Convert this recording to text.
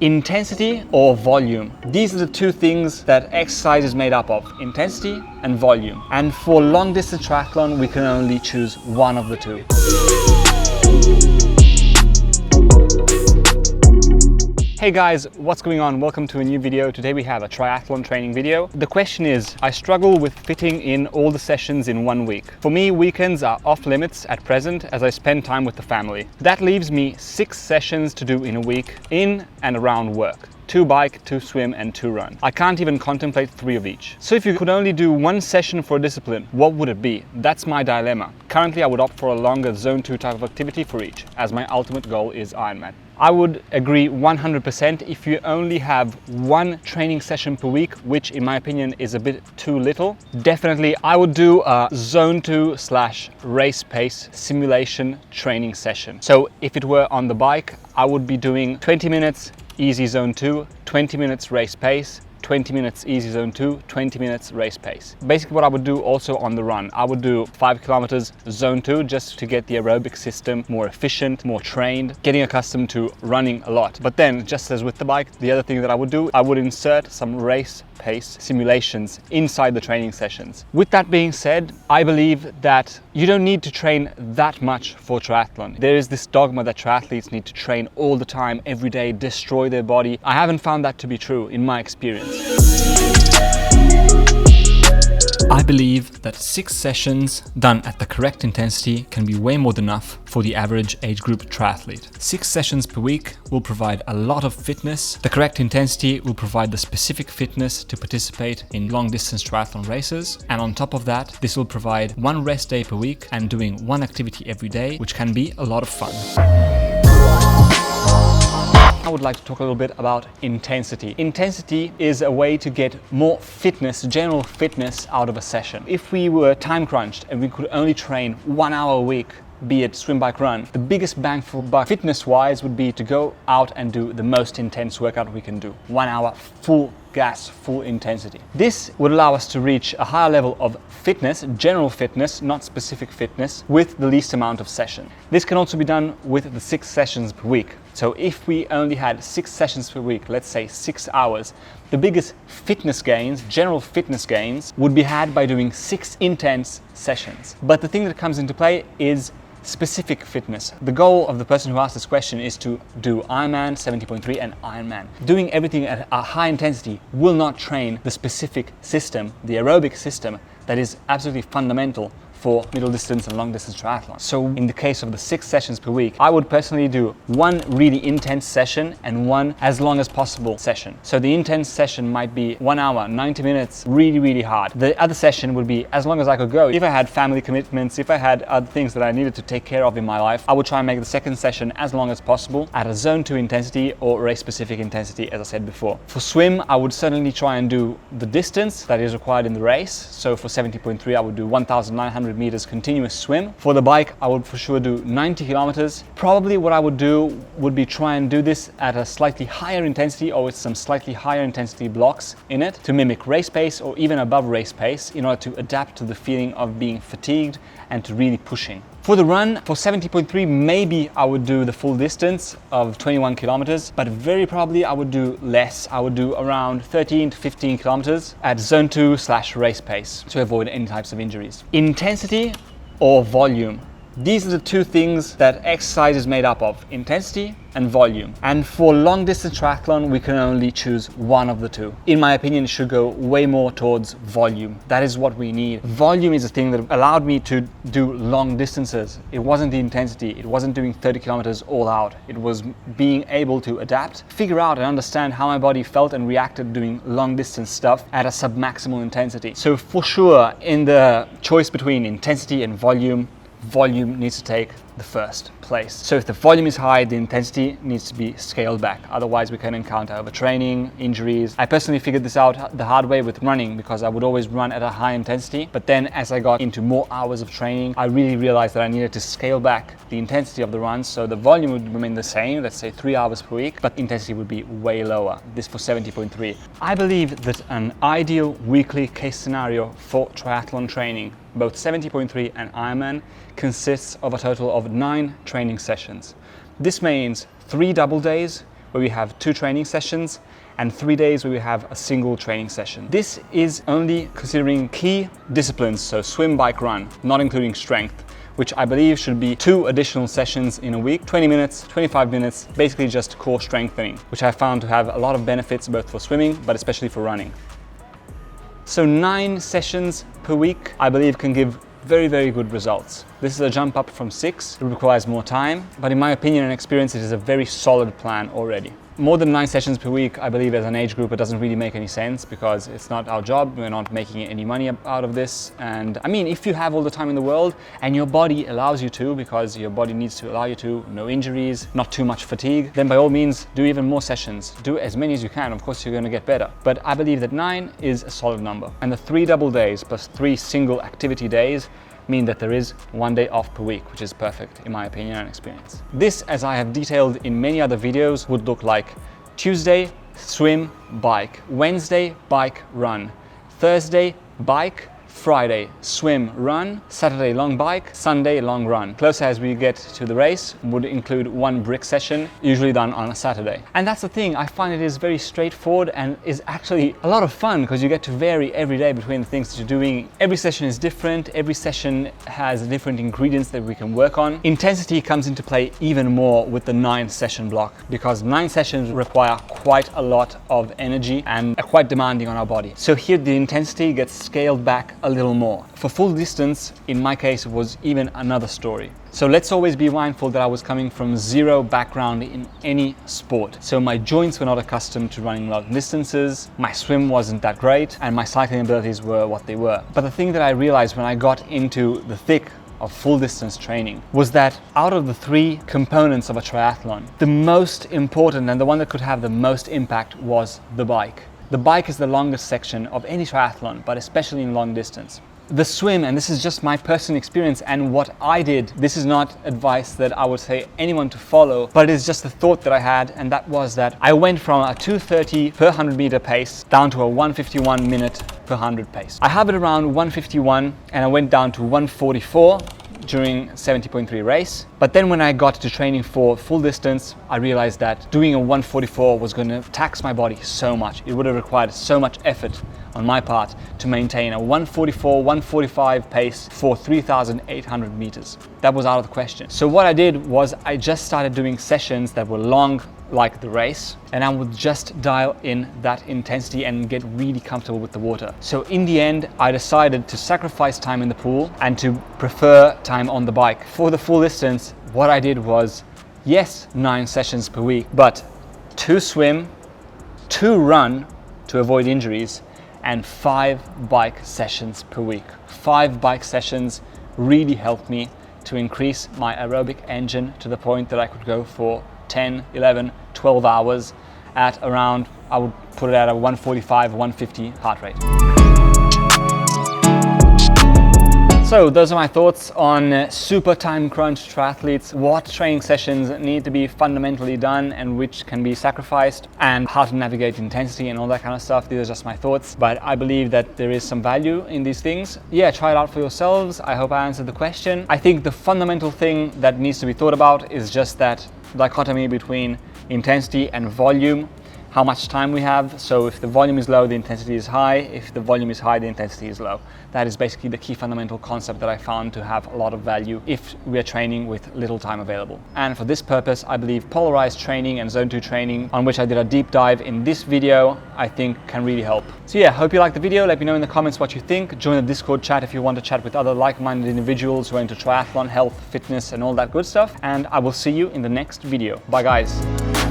Intensity or volume? These are the two things that exercise is made up of, intensity and volume. And for long distance triathlon, we can only choose one of the two. Hey guys, what's going on? Welcome to a new video. Today we have a triathlon training video. The question is, I struggle with fitting in all the sessions in 1 week. For me, weekends are off limits at present as I spend time with the family. That leaves me 6 sessions to do in a week, in and around work. 2 bike, 2 swim and 2 run. I can't even contemplate 3 of each. So if you could only do 1 session for a discipline, what would it be? That's my dilemma. Currently I would opt for a longer zone 2 type of activity for each, as my ultimate goal is Ironman. I would agree 100% if you only have 1 training session per week, which in my opinion is a bit too little. Definitely I would do a zone 2 / race pace simulation training session. So if it were on the bike, I would be doing 20 minutes easy zone 2, 20 minutes race pace, 20 minutes easy zone 2, 20 minutes race pace. Basically what I would do also on the run, I would do 5 kilometers zone 2 just to get the aerobic system more efficient, more trained, getting accustomed to running a lot. But then, just as with the bike, the other thing that I would do, I would insert some race pace simulations inside the training sessions. With that being said, I believe that you don't need to train that much for triathlon. There is this dogma that triathletes need to train all the time, every day, destroy their body. I haven't found that to be true in my experience. I believe that 6 sessions done at the correct intensity can be way more than enough for the average age group triathlete. 6 sessions per week will provide a lot of fitness. The correct intensity will provide the specific fitness to participate in long distance triathlon races. And on top of that, this will provide 1 rest day per week and doing 1 activity every day, which can be a lot of fun. I would like to talk a little bit about intensity. Intensity is a way to get more fitness, general fitness out of a session. If we were time crunched and we could only train 1 hour a week, be it swim, bike, run, the biggest bang for buck fitness-wise would be to go out and do the most intense workout we can do. 1 hour, full gas, full intensity. This would allow us to reach a higher level of fitness, general fitness, not specific fitness, with the least amount of session. This can also be done with the 6 sessions per week. So if we only had 6 sessions per week, let's say 6 hours, the biggest fitness gains, general fitness gains, would be had by doing 6 intense sessions. But the thing that comes into play is specific fitness. The goal of the person who asked this question is to do Ironman, 70.3 and Ironman. Doing everything at a high intensity will not train the specific system, the aerobic system, that is absolutely fundamental for middle distance and long distance triathlon. So in the case of the 6 sessions per week, I would personally do 1 really intense session and 1 as long as possible session. So the intense session might be 1 hour, 90 minutes, really hard. The other session would be as long as I could go. If I had family commitments, if I had other things that I needed to take care of in my life, I would try and make the second session as long as possible at a zone 2 intensity or race specific intensity, as I said before. For swim, I would certainly try and do the distance that is required in the race. So for 70.3, I would do 1,900 meters continuous swim. For the bike, I would for sure do 90 kilometers. Probably what I would do would be try and do this at a slightly higher intensity or with some slightly higher intensity blocks in it to mimic race pace or even above race pace in order to adapt to the feeling of being fatigued and to really pushing. For the run, for 70.3, maybe I would do the full distance of 21 kilometers, but very probably I would do less. I would do around 13 to 15 kilometers at zone 2 / race pace to avoid any types of injuries. Intensity or volume? These are the two things that exercise is made up of, intensity and volume. And for long distance triathlon, we can only choose one of the two. In my opinion, it should go way more towards volume. That is what we need. Volume is the thing that allowed me to do long distances. It wasn't the intensity. It wasn't doing 30 kilometers all out. It was being able to adapt, figure out and understand how my body felt and reacted doing long distance stuff at a sub-maximal intensity. So for sure, in the choice between intensity and volume needs to take the first place. So if the volume is high, the intensity needs to be scaled back. Otherwise we can encounter overtraining, injuries. I personally figured this out the hard way with running because I would always run at a high intensity. But then as I got into more hours of training, I really realized that I needed to scale back the intensity of the runs. So the volume would remain the same, let's say 3 hours per week, but intensity would be way lower. This for 70.3. I believe that an ideal weekly case scenario for triathlon training, both 70.3 and Ironman, consists of a total of 9 training sessions. This means 3 double days where we have 2 training sessions and 3 days where we have a single training session. This is only considering key disciplines, so swim, bike, run, not including strength, which I believe should be 2 additional sessions in a week, 20 minutes, 25 minutes, basically just core strengthening, which I found to have a lot of benefits both for swimming, but especially for running. So 9 sessions per week, I believe, can give very, very good results. This is a jump up from 6. It requires more time, but in my opinion and experience, it is a very solid plan already. More than 9 sessions per week, I believe as an age group, it doesn't really make any sense because it's not our job. We're not making any money out of this. And I mean, if you have all the time in the world and your body allows you to, because your body needs to allow you to, no injuries, not too much fatigue, then by all means, do even more sessions. Do as many as you can. Of course, you're going to get better. But I believe that 9 is a solid number. And the 3 double days plus 3 single activity days mean that there is 1 day off per week, which is perfect in my opinion and experience. This, as I have detailed in many other videos, would look like Tuesday, swim, bike, Wednesday, bike, run, Thursday, bike, Friday, swim, run, Saturday, long bike, Sunday, long run. Closer as we get to the race would include 1 brick session, usually done on a Saturday. And that's the thing, I find it is very straightforward and is actually a lot of fun because you get to vary every day between the things that you're doing. Every session is different, every session has different ingredients that we can work on. Intensity comes into play even more with the 9 session block because 9 sessions require quite a lot of energy and are quite demanding on our body. So here the intensity gets scaled back a little more. For full distance, in my case, it was even another story. So let's always be mindful that I was coming from 0 background in any sport. So my joints were not accustomed to running long distances, my swim wasn't that great, and my cycling abilities were what they were. But the thing that I realized when I got into the thick of full distance training was that out of the 3 components of a triathlon, the most important and the one that could have the most impact was the bike. The bike is the longest section of any triathlon, but especially in long distance. The swim, and this is just my personal experience and what I did, this is not advice that I would say anyone to follow, but it is just the thought that I had, and that was that I went from a 2:30 per 100 meter pace down to a 1:51 minute per 100 pace. I have it around 1:51 and I went down to 1:44 during 70.3 race. But then when I got to training for full distance, I realized that doing a 1:44 was going to tax my body so much. It would have required so much effort on my part to maintain a 1:44, 1:45 pace for 3,800 meters. That was out of the question. So what I did was I just started doing sessions that were long, like the race, and I would just dial in that intensity and get really comfortable with the water. So in the end, I decided to sacrifice time in the pool and to prefer time on the bike. For the full distance, what I did was, yes, 9 sessions per week, but 2 swim, 2 run to avoid injuries, and 5 bike sessions per week. 5 bike sessions really helped me to increase my aerobic engine to the point that I could go for 10, 11, 12 hours at around, I would put it at a 145, 150 heart rate. So those are my thoughts on super time crunch triathletes, what training sessions need to be fundamentally done and which can be sacrificed, and how to navigate intensity and all that kind of stuff. These are just my thoughts, but I believe that there is some value in these things. Yeah, try it out for yourselves. I hope I answered the question. I think the fundamental thing that needs to be thought about is just that dichotomy between intensity and volume, how much time we have. So if the volume is low, the intensity is high. If the volume is high, the intensity is low. That is basically the key fundamental concept that I found to have a lot of value if we are training with little time available. And for this purpose, I believe polarized training and zone 2 training, on which I did a deep dive in this video, I think can really help. So yeah, hope you liked the video. Let me know in the comments what you think. Join the Discord chat if you want to chat with other like-minded individuals who are into triathlon, health, fitness, and all that good stuff. And I will see you in the next video. Bye guys.